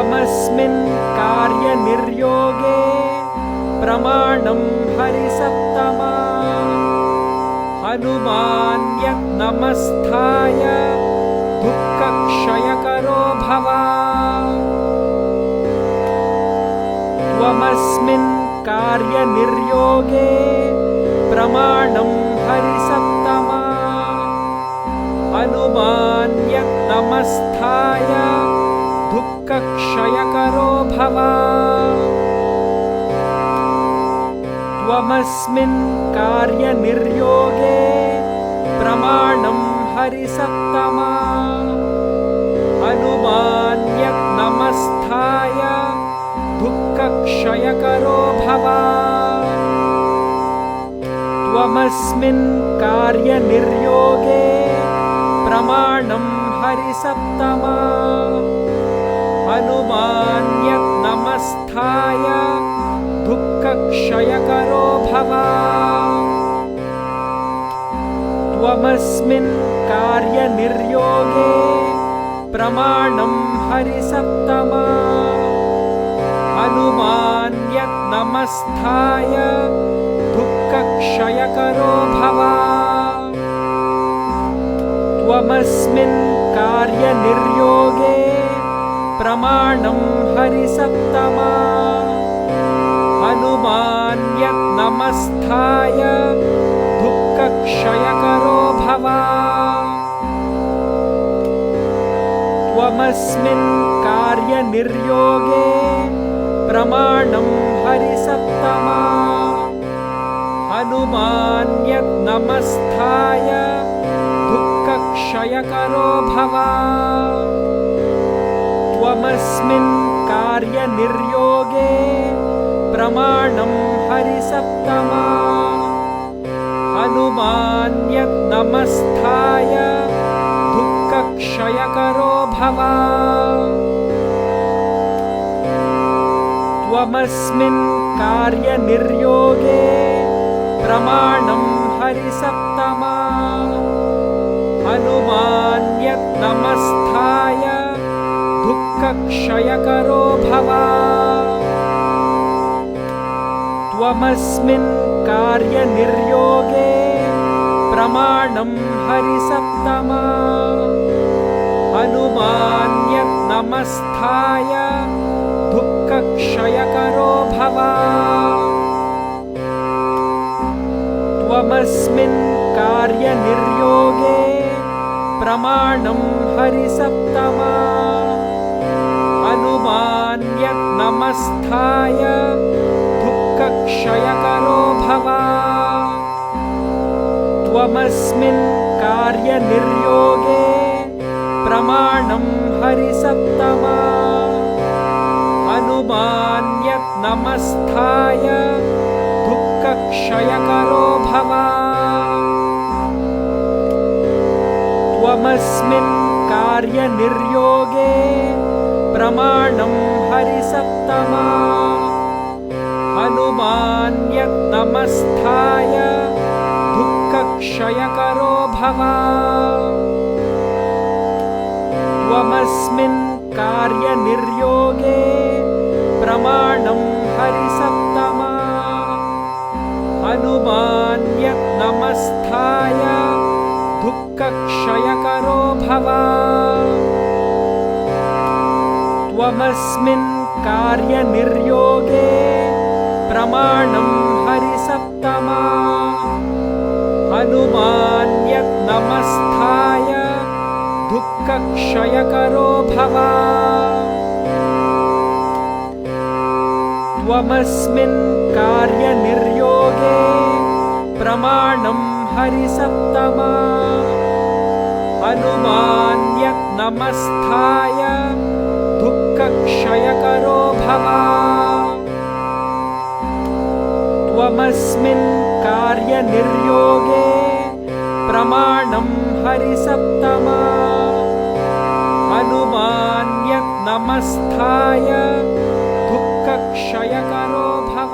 त्वमस्मिन् कार्यनिर्योगे प्रमाणं हरिसत्तमा हनुमान्यज्ञमस्थाय दुःखक्षयकरो भव त्वमस्मिन् कार्यनिर्योगे प्रमाणं हरिसत्तमा हनुमान्यज्ञमस्थाय दुःखक्षयकरो भव त्वमस्मिन् कार्यनिर्योगे प्रमाणं हरिसत्तमा हनुमान्यज्ञमस्थाय दुःखक्षयकरो भव त्वमस्मिन् कार्यनिर्योगे प्रमाणं हरिसत्तमा हनुमान्यज्ञमस्थाय दुःखक्षयकरो भव त्वमस्मिन् कार्यनिर्योगे प्रमाणं हरिसत्तमा हनुमान्यज्ञमस्थाय दुःखक्षयकरो भव त्वमस्मिन् कार्यनिर्योगे प्रमाणं हरिसत्तमा हनुमान्यज्ञमस्थाय दुःखक्षयकरो भव त्वमस्मिन् कार्यनिर्योगे प्रमाणं हरिसत्तमा हनुमान्यज्ञमस्थाय दुःखक्षयकरो भव त्वमस्मिन् कार्यनिर्योगे प्रमाणं हरिसत्तमा हनुमान्यज्ञमस्थाय दुःखक्षयकरो भव त्वमस्मिन् कार्यनिर्योगे प्रमाणं हरिसत्तमा हनुमान्यज्ञमस्थाय दुःखक्षयकरो भव त्वमस्मिन् कार्यनिर्योगे प्रमाणं हरिसत्तमा हनुमान्यज्ञमस्थाय दुःखक्षयकरो भव त्वमस्मिन् कार्यनिर्योगे प्रमाणं हरिसत्तमा हनुमान्यज्ञमस्थाय दुःखक्षयकरो भव त्वमस्मिन् कार्यनिर्योगे प्रमाणं हरिसत्तमा हनुमान्यज्ञमस्थाय दुःखक्षयकरो भव त्वमस्मिन् कार्यनिर्योगे प्रमाणं हरिसत्तमा हनुमान्यज्ञमस्थाय दुःखक्षयकरो भव त्वमस्मिन् कार्यनिर्योगे प्रमाणं हरिसत्तमा हनुमान्यज्ञमस्थाय दुःखक्षयकरो भव त्वमस्मिन् कार्यनिर्योगे प्रमाणं हरिसत्तमा हनुमान्यज्ञमस्थाय दुःखक्षयकरो भव त्वमस्मिन् कार्यनिर्योगे प्रमाणं हरिसत्तमा हनुमान्यज्ञमस्थाय दुःखक्षयकरो भव त्वमस्मिन् कार्यनिर्योगे प्रमाणं हरिसत्तमा हनुमान्यज्ञमस्थाय दुःखक्षयकरो भव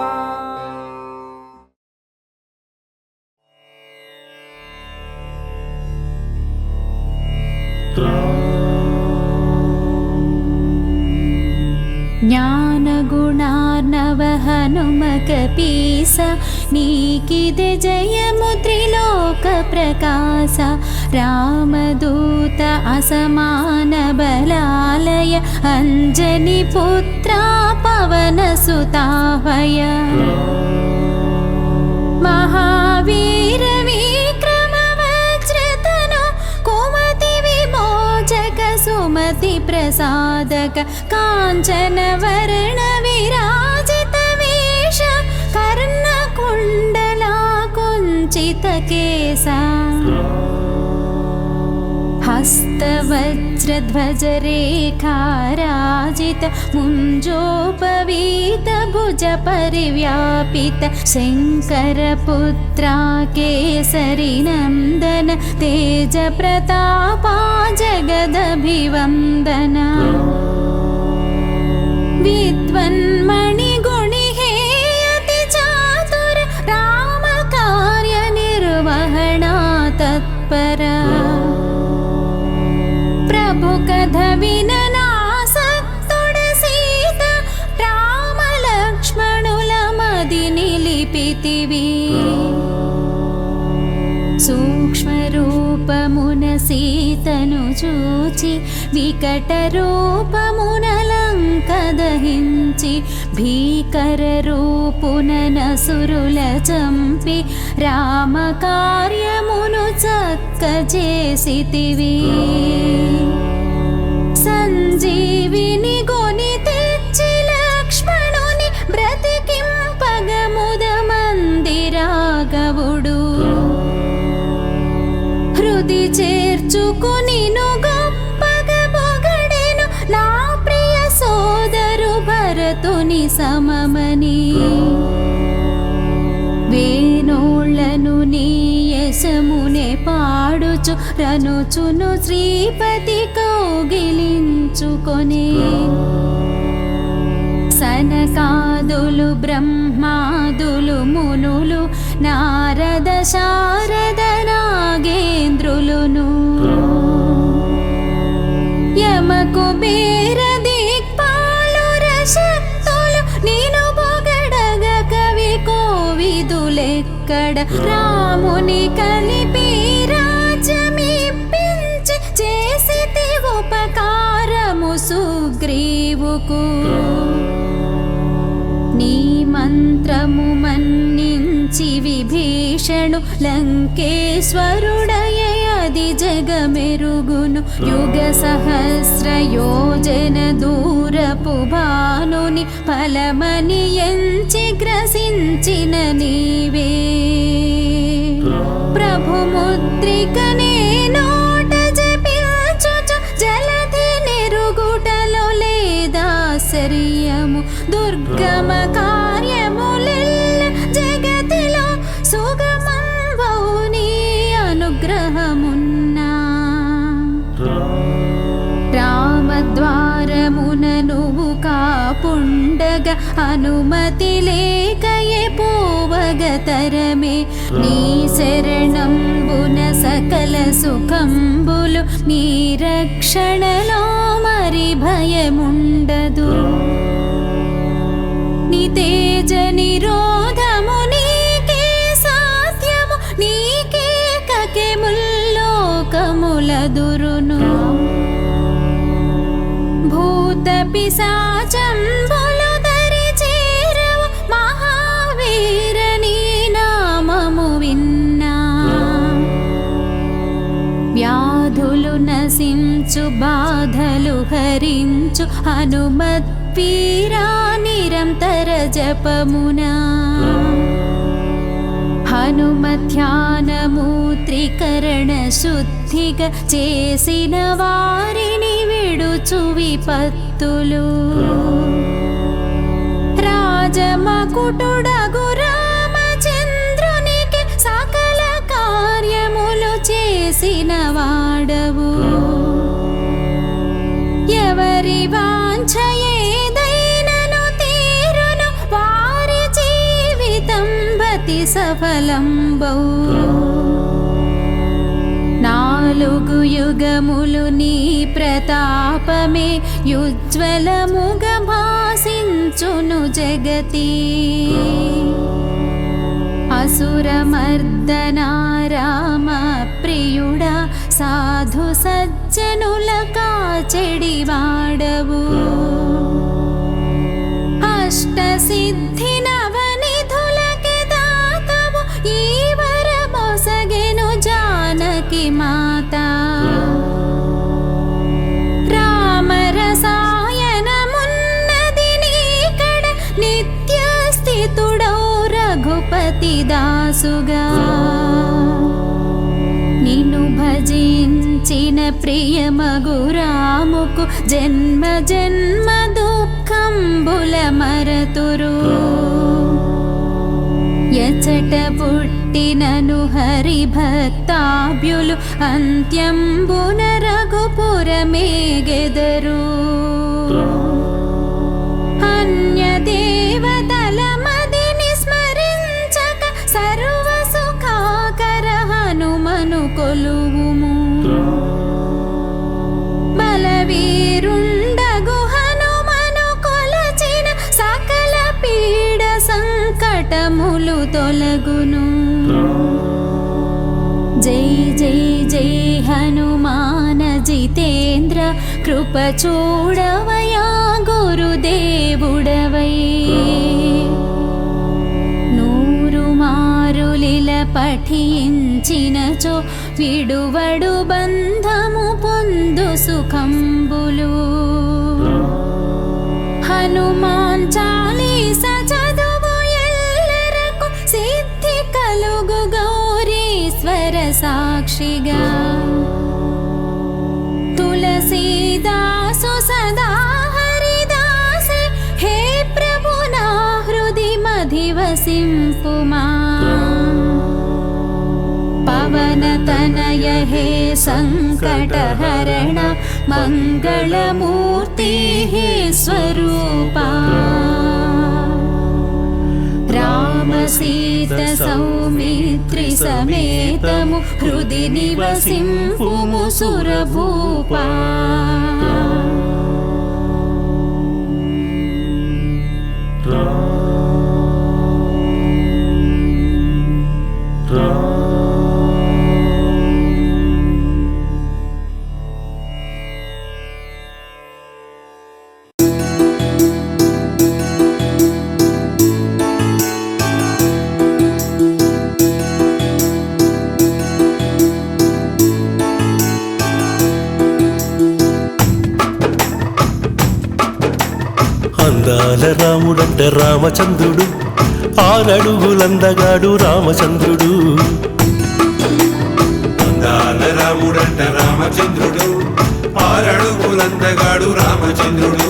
జ్ఞానగుణార్ణవ హనుమ కపీస నీకిదే జయము త్రిలోక ప్రకాశ రామదూత అసమాన బలాలయ అంజని పుత్ర పవన సుతావయ మహావీర విక్రమ వజ్రతను కుమతి విమోచక సుమతి ప్రసాదక కాంచన వర్ణ విరాజిత వేష కర్ణ కుండల కుంచిత కేశ हस्तवज्रध्वजरेखाराजित मुञ्जोपवीत भुज परिव्यापित शङ्करपुत्रा केसरी नन्दन तेज प्रतापा जगदभिवन्दन विद्वन्मणिगुणिहेयति चातुर रामकार्यनिर्वहणा तत्परा ప్రభు కథ విననాసక్తుడ సీత రామ లక్ష్మణుల మది నిలిపితివి సూక్ష్మ రూపమున సీతను చూచి వికట రూపమున లంక దహించి భీకర రూపున నసురుల చంపి రామ కార్యమును చక్క చేసితివి సంజీవిని గొని తెచ్చి లక్ష్మణుని బ్రతికింపగ ముదమందిరాగవుడు హృది చేర్చుకుని గొప్పగ పొగడెను నా ప్రియ సోదరు భరతుని సమమని వేణోళ్లను నీ యశమునే పాడుచు రనుచును శ్రీపతి కౌగిలించుకొనే సనకాదులు బ్రహ్మాదులు మునులు నారద శారద నాగేంద్రులును యమ కుబేర దిక్పాలుర శక్తులు నేను పొగడగ కవి కోవిదులెక్కడ రాముని కలిపి రాజ్యమిప్పించి చేసితి ఉపకారము సుగ్రీవుకు నీ మంత్రము మన్నించి విభీషణు లంకేశ్వరుడయది జగమెరుగును యుగ సహస్ర యోజన దూరపు భానుని ఫలమని ఎంచి గ్రసించిన నీవే ప్రభు ముద్రికనే నోట జపించుచు జలధి నెరుగుటలో లేదాశ్చర్యము దుర్గమ కార్యములెల్ల జగతిలో సుగమం వౌని అనుగ్రహమున్నా రామద్వారమున నువ్వు కాపుండగ అనుమతి లేకయే పోవగ తరమే నీ శరణంబున సకల సుఖంబులు నీ రక్షణలో మరి భయముండదు నీ తేజ నిరోధము నీకే సాధ్యము నీకే కకే ముల్లోకములదురును భూత పిశాచంబులు దరి చేరవు మహావీర నీ నామము విన్నా వ్యాధులు నశించు బాధలు హరించు హనుమత్ వీరా నిరంతర జపమునా హనుమధ్యానము త్రికరణ శుద్ధిగా చేసిన వారిని విడుచు విపత్తులు రాజమకుటుడగు రామచంద్రునికి సకల కార్యములు చేసిన వాడవు ఎవరి వాంఛ ఏదైనను తీరును వారి జీవితం భతి సఫలంబౌ నాలుగు యుగములు నీ ప్రతాపమే యుజ్వలముగ భాసించును జగతి అసురమర్దనా రామ ప్రియుడా సాధు సజ్జనుల కాచెడివాడవు అష్టసిద్ధి నవనిధులకి దాతవు ఈ వరమొసగెను జానకి మాత రామరసాయనమున్నది నీకడ నిత్య స్థితుడౌ రఘుపతి దాసుగా నిన్ను భజించిన ప్రియమగు రాముకు జన్మ జన్మ దుఃఖంబుల మరతురు ఎచట పుట్టినను హరి భక్తాభ్యులు అంత్యంబున రఘుపురమేగెదరు అన్య దేవతల మదిని స్మరించక సర్వ సుఖాకర హనుమను కొలువుము బలవీరుండగు హనుమను కొలచిన సకల పీడ సంకటములు తొలగును జై జై జై హనుమాన జితేంద్ర కృప చూడవయా గురుదేవుడవై నూరు మారులిల పఠించినచో విడువడు బంధము పొందు సుఖంబులు హనుమాన్ చాలీస చదువు ఎల్లరకు సిద్ధి కలుగు గౌరీశ్వర సాక్షిగా తులసీదాసు సదా హరిదాసి హే ప్రభు నా హృది మధివసింపుమా పవన తనయ హే సంకటహరణ మంగళమూర్తి హే స్వరూపా రామ సీత సౌమిత్రి సమేతము హృది నివసింపుము సురభూపా అందాల రాముడంట రామచంద్రుడు ఆరడుగులందగాడు రామచంద్రుడు అందాల రాముడంట రామచంద్రుడు ఆరడుగులందగాడు రామచంద్రుడు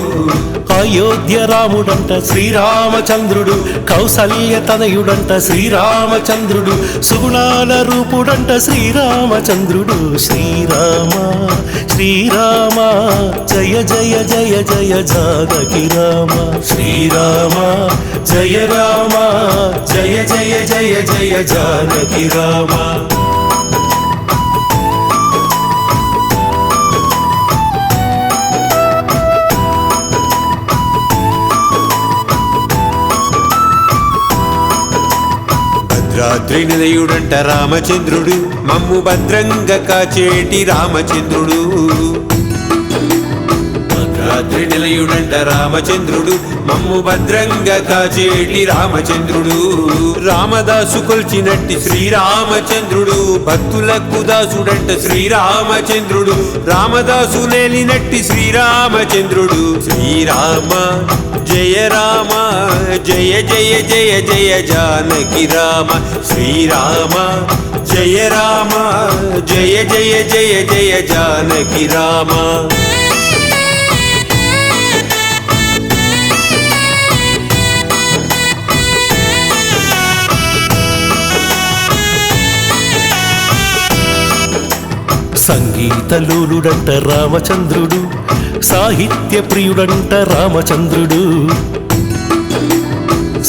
అయోధ్య రాముడంట శ్రీరామచంద్రుడు కౌసల్య తనయుడంట శ్రీరామచంద్రుడు సుగుణాల రూపుడంట శ్రీరామచంద్రుడు శ్రీరామ శ్రీరామ జయ జయ జయ జయ జానకి రామ శ్రీరామ జయ రామ జయ జయ జయ జయ జానకి రామ భద్రాద్రి నిలయుడంట రామచంద్రుడు మమ్ము భద్రంగా కాచేటి రామచంద్రుడు భద్రాద్రి నిలయుడంట రామచంద్రుడు మమ్ము భద్రంగా కాచేటి రామచంద్రుడు రామదాసు కొల్చినట్టి శ్రీరామచంద్రుడు భక్తులకు దాసుడంట శ్రీరామచంద్రుడు రామదాసు నేలినట్టి శ్రీరామచంద్రుడు శ్రీరామ జయ రామ జయ జయ జయ జయ జానకి రామ శ్రీరామ జయ రామ జయ జయ జయ జయ జానకి రామ సంగీతలోలుడంట రామచంద్రుడు సాహిత్య ప్రియుడంట రామచంద్రుడు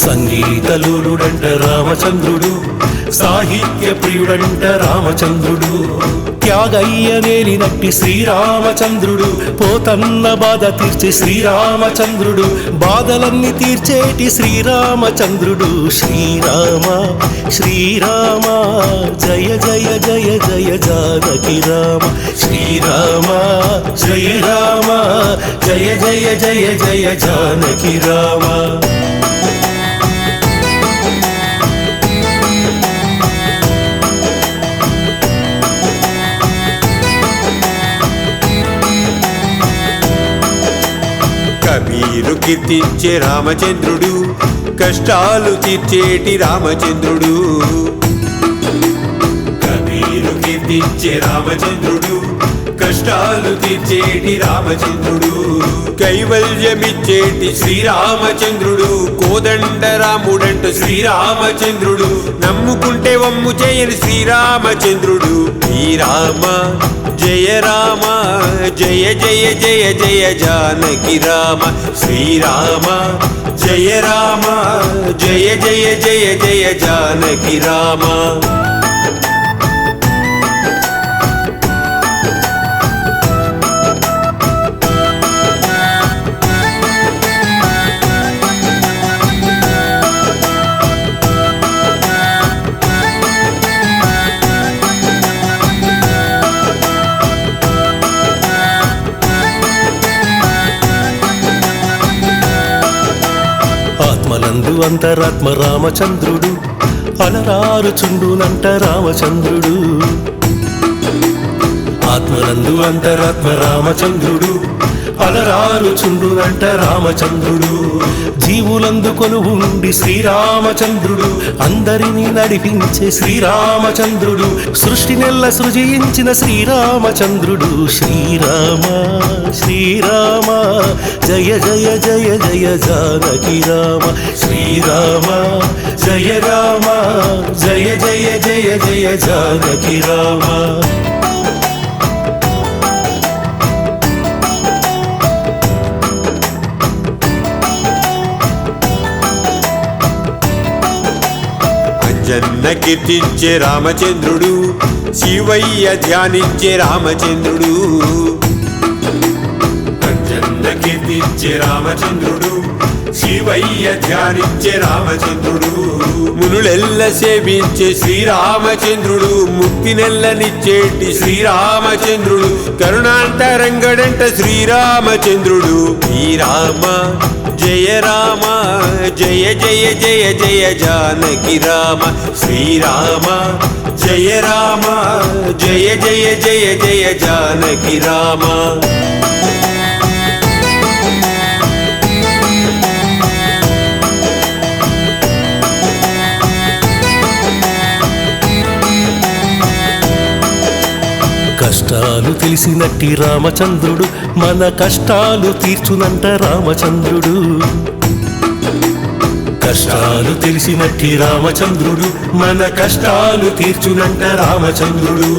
సంగీతలోలుడంట రామచంద్రుడు సాహిత్య ప్రియుడంట రామచంద్రుడు త్యాగయ్య నేలినట్టి శ్రీరామచంద్రుడు పోతన్న బాధ తీర్చే శ్రీరామచంద్రుడు బాధలన్నీ తీర్చేటి శ్రీరామచంద్రుడు శ్రీరామ శ్రీరామ జయ జయ జయ జయ జానకి రామ శ్రీరామ శ్రీరామ జయ జయ జయ జయ జానకి రామ కబీరు కీర్తించే రామచంద్రుడు కష్టాలు తీర్చేటి రామచంద్రుడు కబీరు కీర్తించే రామచంద్రుడు కష్టాలు తీర్చేటి రామచంద్రుడు కైవల్యమిచ్చేటి శ్రీరామచంద్రుడు కోదండ రాముడంట శ్రీరామచంద్రుడు నమ్ముకుంటే వమ్ము చేయని శ్రీరామచంద్రుడు శ్రీరామ జయ రామ జయ జయ జయ జయ జానకి రామ శ్రీరామ జయ రామ జయ జయ జయ జయ జానకి రామ ఆత్మలందు అంతరాత్మ రామచంద్రుడు అలరారుచుండునంట రామచంద్రుడు ఆత్మలందు అంతరాత్మ రామచంద్రుడు అలరారుచుండునంట రామచంద్రుడు జీవులందు కొలువుండి శ్రీరామచంద్రుడు అందరినీ నడిపించే శ్రీరామచంద్రుడు సృష్టి నెల్ల సృజించిన శ్రీరామచంద్రుడు శ్రీరామ శ్రీరామ జయ జయ జయ జయ జానకి రామ శ్రీరామ జయ రామ జయ జయ జయ జయ జానకి రామ జన్న కీర్తించే రామచంద్రుడు శివయ్య ధ్యానించే రామచంద్రుడు జన్న కీర్తించే రామచంద్రుడు శివయ్య ధ్యానించే రామచంద్రుడు మునులెల్ల సేవించే శ్రీరామచంద్రుడు ముక్తి నెల్లనిచ్చేటి శ్రీరామచంద్రుడు కరుణాంతరంగడంట శ్రీరామచంద్రుడు శ్రీరామ జయ రామ జయ జయ జయ జయ జానకి రామ శ్రీరామ జయ రామ జయ జయ జయ జయ జానకి రామ కష్టాలు తెలిసినట్టి రామచంద్రుడు మన కష్టాలు తీర్చునంట రామచంద్రుడు కష్టాలు తెలిసినట్టి రామచంద్రుడు మన కష్టాలు తీర్చునంట రామచంద్రుడు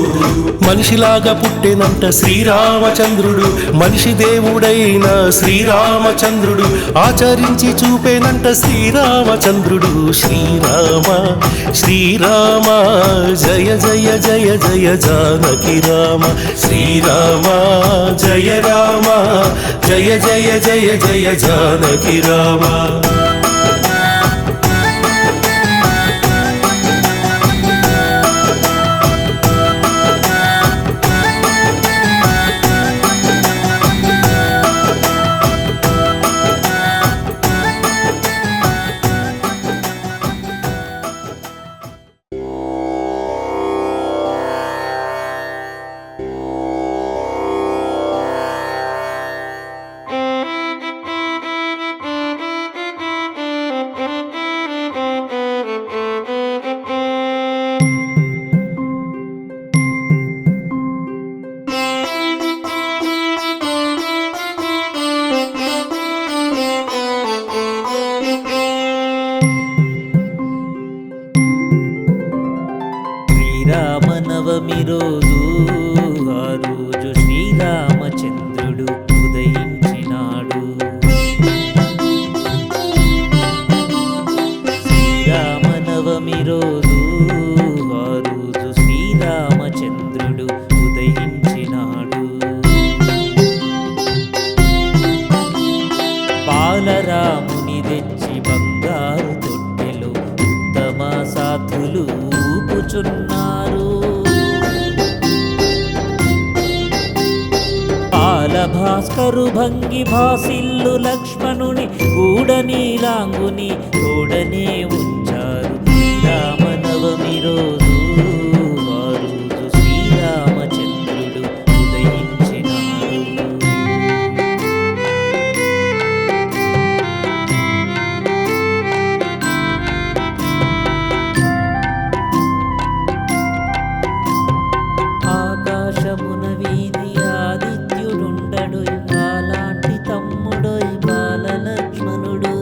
మనిషిలాగా పుట్టెనంట శ్రీరామచంద్రుడు మనిషి దేవుడైన శ్రీరామచంద్రుడు ఆచరించి చూపేనంట శ్రీరామచంద్రుడు శ్రీరామ శ్రీరామ జయ జయ జయ జయ జానకి రామ శ్రీరామ జయ రామ జయ జయ జయ జయ జానకి రామ బాలరాముని తెచ్చి బంగారు తొట్టెలో ఉత్తమ సాధులు ఊపుచున్నారు. బాలభాస్కరు భంగి భాసిల్లు లక్ష్మణుని గూఢనీలాంగుని తోడనే ఉంచారు. శ్రీరామనవమి రోజు ఆ రోజు శ్రీరామచంద్రుడు ఉదయించినాడు. ఆకాశమున వీధి ఆదిత్యుడుండడోయ్ అలాంటి తమ్ముడోయ్ బాలలక్ష్మణుడు.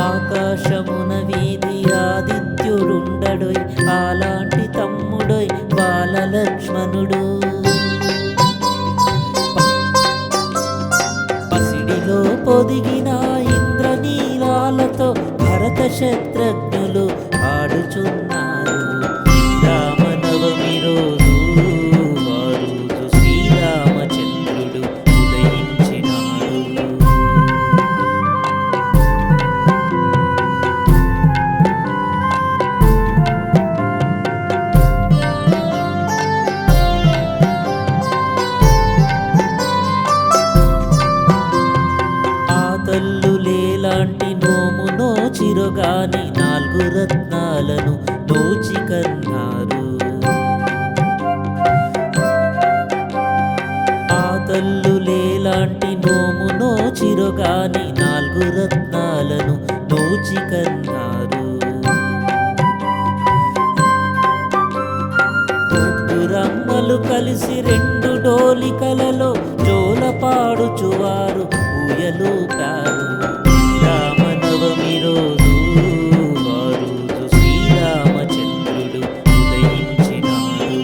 ఆకాశమున వీధి ఆదిత్యుడుండడోయ్ అలాంటి తమ్ముడోయ్ బాలలక్ష్మణుడు. పసిడిలో పొదిగిన ఇంద్రనీలాలతో భరత శత్రుఘ్నులు ఆడుచున్నారు. శ్రీరామనవమి రోజు ఆ రోజు శ్రీరామచంద్రుడు ఉదయించినాడు. ఆ తల్లులేలాంటి నోము నోచిరుగాని 4 రత్నాలను నోచి కన్నారు. ఆ తల్లులేలాంటి నోము నోచిరుగాని 4 రత్నాలను నోచి కన్నారు. ముగ్గురమ్మలు కలిసి 2 డోలికలలో జోలపాడుచువారు ఊయలూపారు. శ్రీరామనవమి రోజు ఆ రోజు శ్రీరామచంద్రుడు ఉదయించినాడు.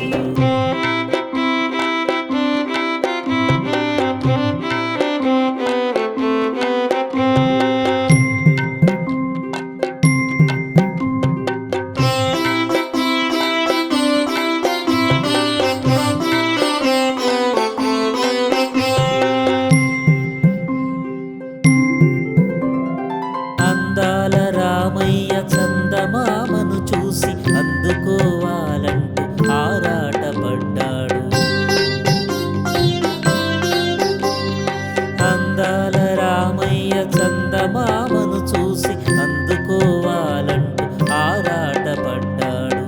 అందాల రామయ్య చందమామను చూసి అందుకోవాలంటూ ఆరాటపడ్డాడు. అందాల రామయ్య చందమామను చూసి అందుకోవాలంటూ ఆరాటపడ్డాడు.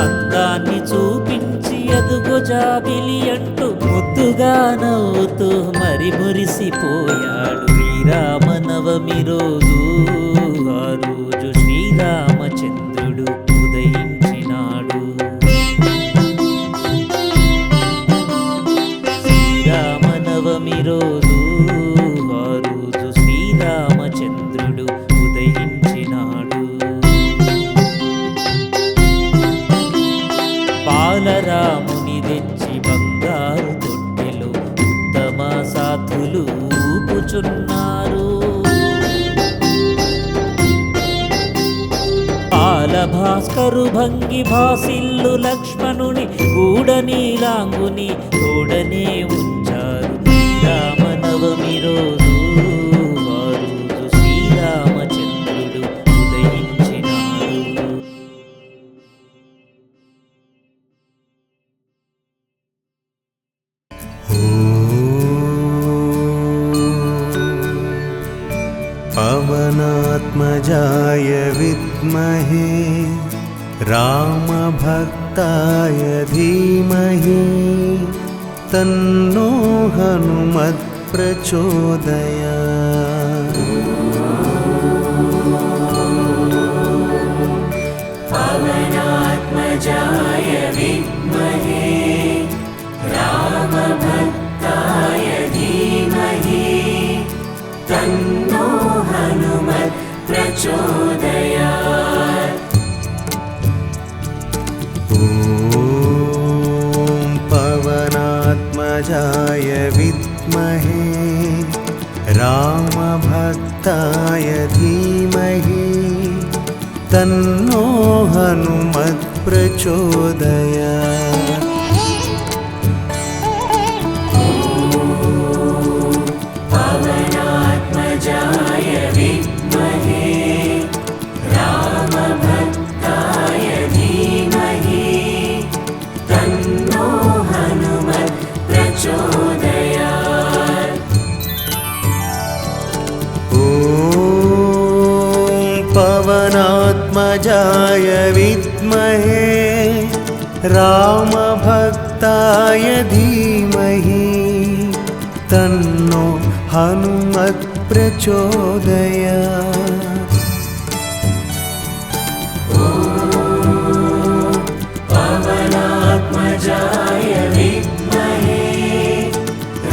అందాన్ని చూపించి ఎదుగో జాబిలి అంటూ ముద్దుగా నవ్వుతూ మరి మురిసిపోయాడు. శ్రీరామనవమి రోజు ఆ రోజు శ్రీరామచంద్రుడు ఉదయించినాడు. శ్రీరామనవమి రోజు ఆ రోజు శ్రీరామచంద్రుడు ఉదయించినాడు. బాలరాముని తెచ్చి బంగారు తొట్టెలో ఉత్తమ సాధులు ఊపుచున్నారు. బాలభాస్కరు భంగి భాసిల్లు లక్ష్మణుని గూఢనీలాంగుని తోడనే ఉంచారు. శ్రీరామనవమి రోజు ఆ రోజు శ్రీరామచంద్రుడు ఉదయించినాడు. पवनात्मजाय विद्महे रामभक्ताय धीमहि तन्नो हनुमत् प्रचोदयात्। पवनात्मजाय विद्महे रामभक्ताय धीमहि तन्नो हनुमत् प्रचोदयात्। ॐ पवनात्मजाय विद्महे रामभक्ताय धीमहि तन्नो हनुमत् प्रचोदयात्। विद्महे रामभक्ताय धीमहि तन्नो हनुमत् प्रचोदयात्। पवनात्मजाय विद्महे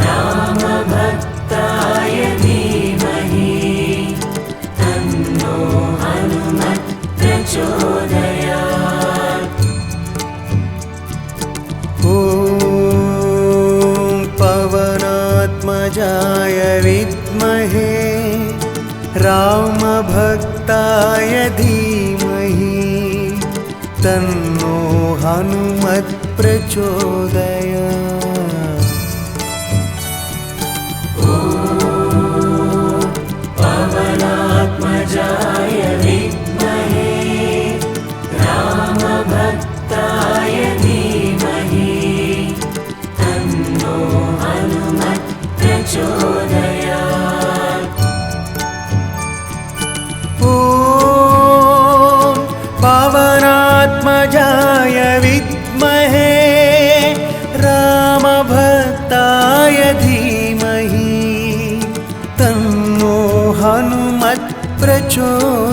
रामभक्ताय धीमहि तन्नो हनुमत् प्रचोदयात्। ॐ पवनात्मजाय विद्महे रामभक्ताय धीमहि तन्नो हनुमत् प्रचोदयात्। पवनात्मजाय विद्महे रामभक्ताय धीमहि तन्नो हनुमत् प्रचोदयात्। ॐ पवनात्मजाय विद्महे रामभक्ताय धीमहि तन्नो हनुमत् प्रचोदयात्।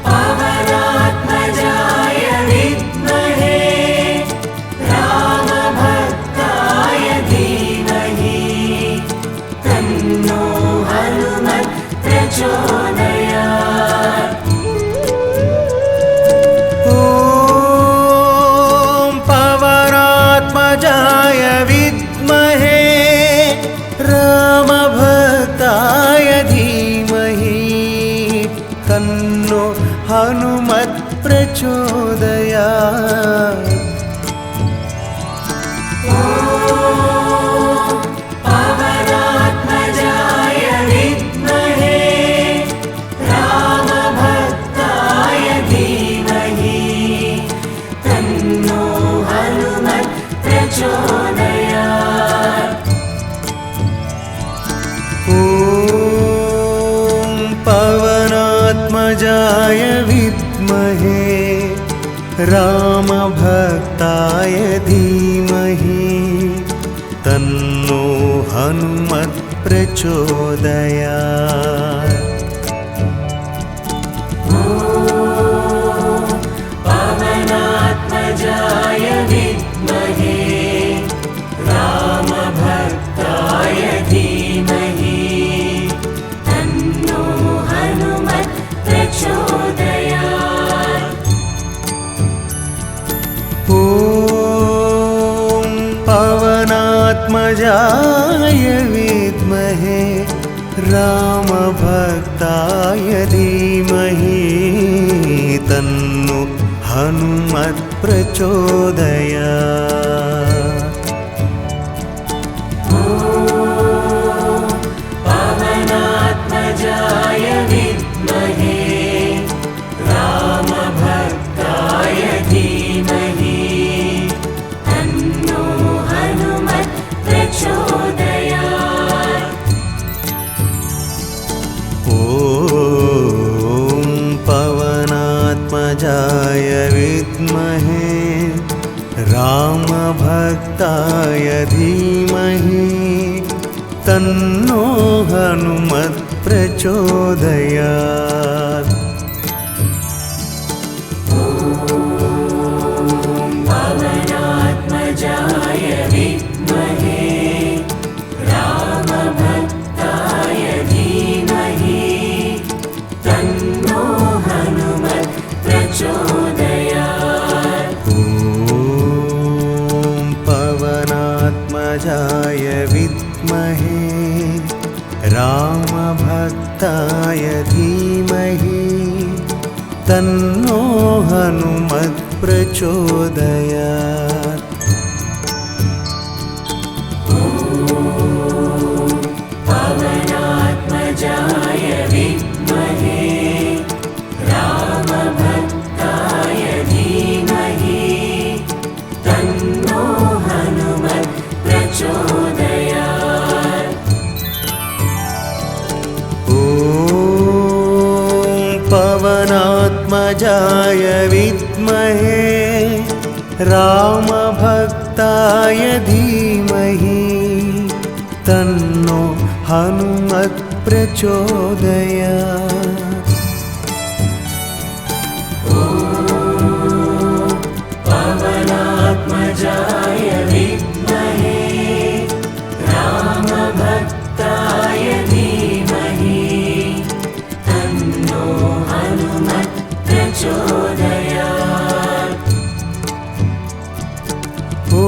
पवनात्मजाय विद्महे रामभक्ताय धीमहि तन्नो हनुमत् प्रचोदयात्। ॐ पवनात्मजाय विद्महे रामभक्ताय धीमहि तन्नो हनुमत् प्रचोदयात्। पवनात्मजाय विद्महे रामभक्ताय धीमहि तन्नो हनुमत् प्रचोदयात्। ॐ पवनात्मजाय विद्महे रामभक्ताय धीमहि तन्नो हनुमत् प्रचोदयात्। पवनात्मजाय विद्महे रामभक्ताय धीमहि तन्नो हनुमत् प्रचोदयात्। ॐ पवनात्मजाय विद्महे रामभक्ताय धीमहि तन्नो हनुमत् प्रचोदयात्। पवनात्मजाय विद्महे रामभक्ताय धीमहि तन्नो हनुमत् प्रचोदयात्। ॐ पवनात्मजाय विद्महे रामभक्ताय धीमहि तन्नो हनुमत् प्रचोदयात्। पवनात्मजाय विद्महे रामभक्ताय धीमहि तन्नो हनुमत् प्रचोदयात्। ॐ पवनात्मजाय विद्महे रामभक्ताय धीमहि तन्नो हनुमत् प्रचोदयात्। पवनात्मजाय विद्महे रामभक्ताय धीमहि तन्नो हनुमत् प्रचोदयात्। पवनात्मजाय विद्महे रामभक्ताय धीमहि तन्नो हनुमत् प्रचोदयात्। पवनात्मजाय विद्महे रामभक्ताय धीमहि तन्नो हनुमत् प्रचोदयात्। ॐ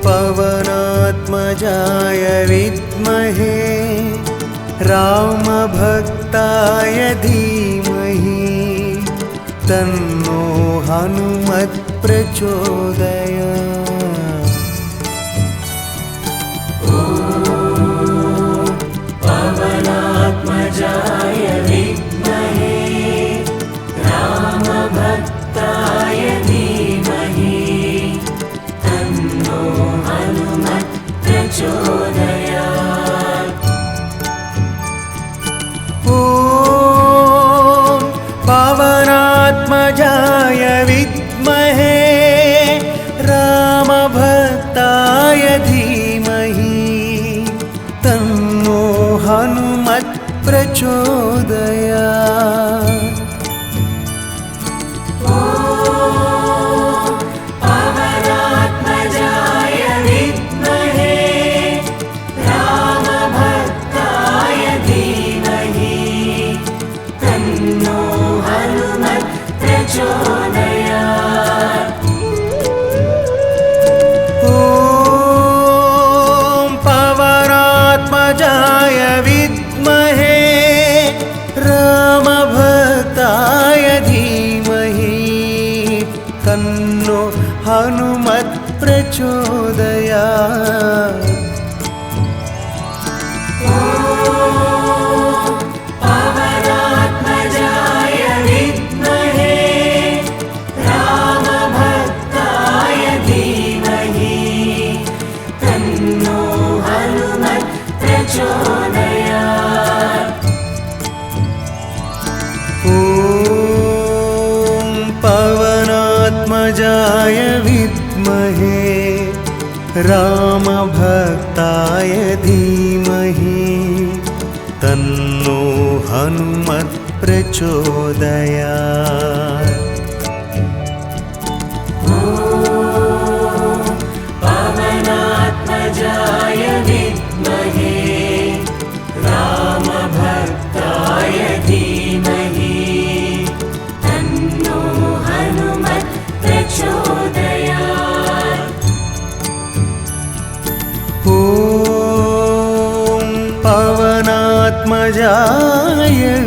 पवनात्मजाय विद्महे रामभक्ताय धीमहि तन्नो हनुमत् प्रचोदयात्। पवनात्मजाय विद्महे रामभक्ताय धीमहि तन्नो हनुमत् प्रचोदयात्। ॐ पवनात्मजाय विद्महे रामभक्ताय धीमहि तन्नो हनुमत् प्रचोदयात्। पवनात्मजाय विद्महे रामभक्ताय धीमहि तन्नो हनुमत् प्रचोदयात्। ॐ पवनात्मजाय विद्महे रामभक्ताय धीमहि तन्नो हनुमत् प्रचोदयात्। पवनात्मजाय विद्महे रामभक्ताय धीमहि तन्नो हनुमत् प्रचोदयात्। ॐ पवनात्मजाय विद्महे रामभक्ताय धीमहि तन्नो हनुमत् प्रचोदयात्। पवनात्मजाय विद्महे रामभक्ताय धीमहि तन्नो हनुमत् प्रचोदयात्। ॐ पवनात्मजाय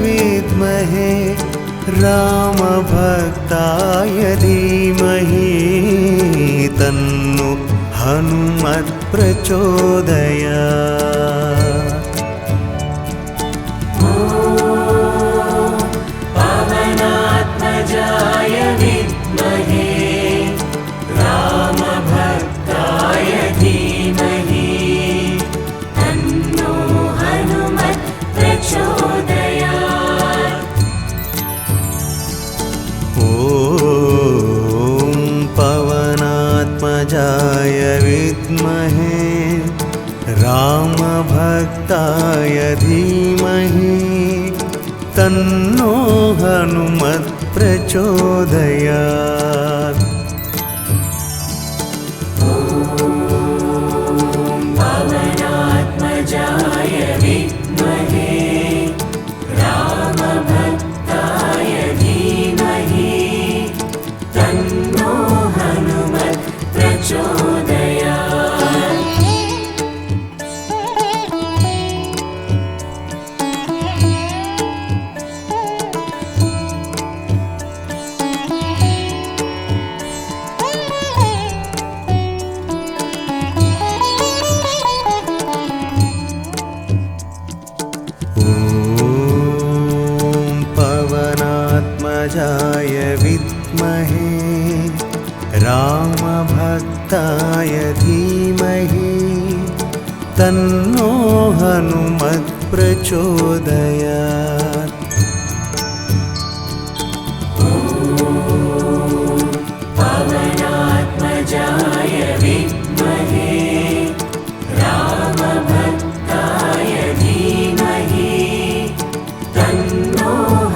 विद्महे रामभक्ताय धीमहि तन्नो हनुमत् प्रचोदयात्। पवनात्मजाय विद्महे रामभक्ताय धीमहि तन्नो हनुमत् प्रचोदयात्। ॐ पवनात्मजाय विद्महे रामभक्ताय धीमहि तन्नो हनुमत् प्रचोदयात्। पवनात्मजाय विद्महे रामभक्ताय धीमहि तन्नो हनुमत् प्रचोदयात्। पवनात्मजाय विद्महे रामभक्ताय धीमहि तन्नो हनुमत् प्रचोदयात्।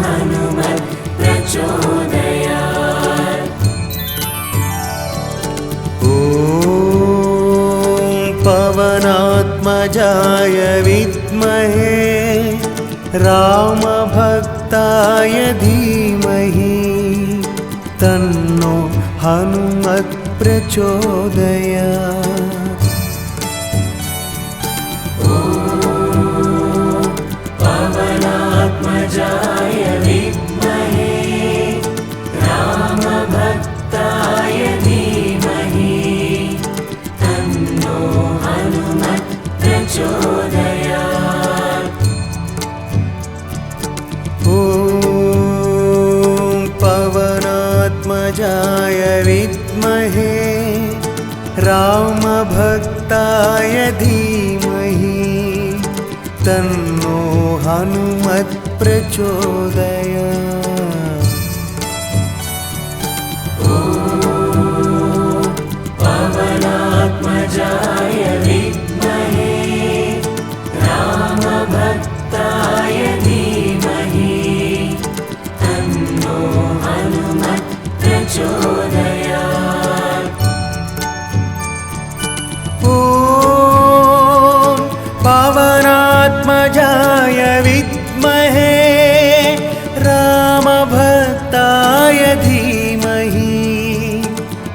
हनुमत् प्रचोदयात्। ॐ पवनात्मजाय विद्महे रामभक्ताय धीमहि तन्नो हनुमत् प्रचोदयात्। पवनात्मजाय विद्महे रामभक्ताय धीमहि तन्नो हनुमत् प्रचोदयात्। ॐ पवनात्मजाय विद्महे रामभक्ताय धीमहि तन्नो हनुमत् प्रचोदयात्। पवनात्मजाय विद्महे रामभक्ताय धीमहि तन्नो हनुमत् प्रचोदयात्। ॐ पवनात्मजाय विद्महे रामभक्ताय धीमहि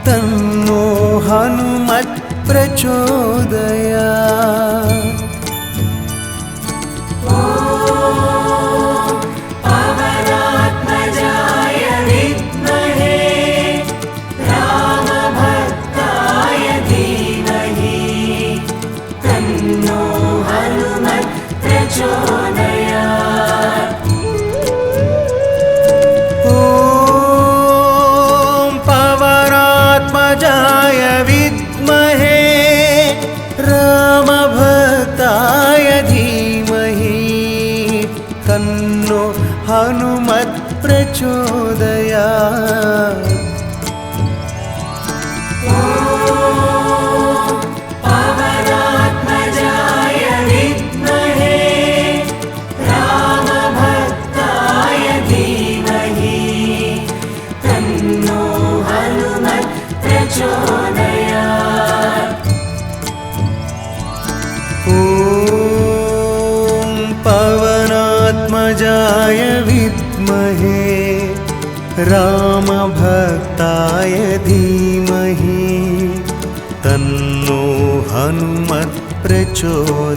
तन्नो हनुमत् प्रचोदयात्। पवनात्मजाय विद्महे रामभक्ताय धीमहि तन्नो हनुमत् प्रचोदयात्। ॐ पवनात्मजाय विद्महे रामभक्ताय धीमहि तन्नो हनुमत् प्रचोदयात्। पवनात्मजाय विद्महे रामभक्ताय धीमहि तन्नो हनुमत् प्रचोदयात्। ॐ पवनात्मजाय विद्महे रामभक्ताय धीमहि तन्नो हनुमत् प्रचोदयात्।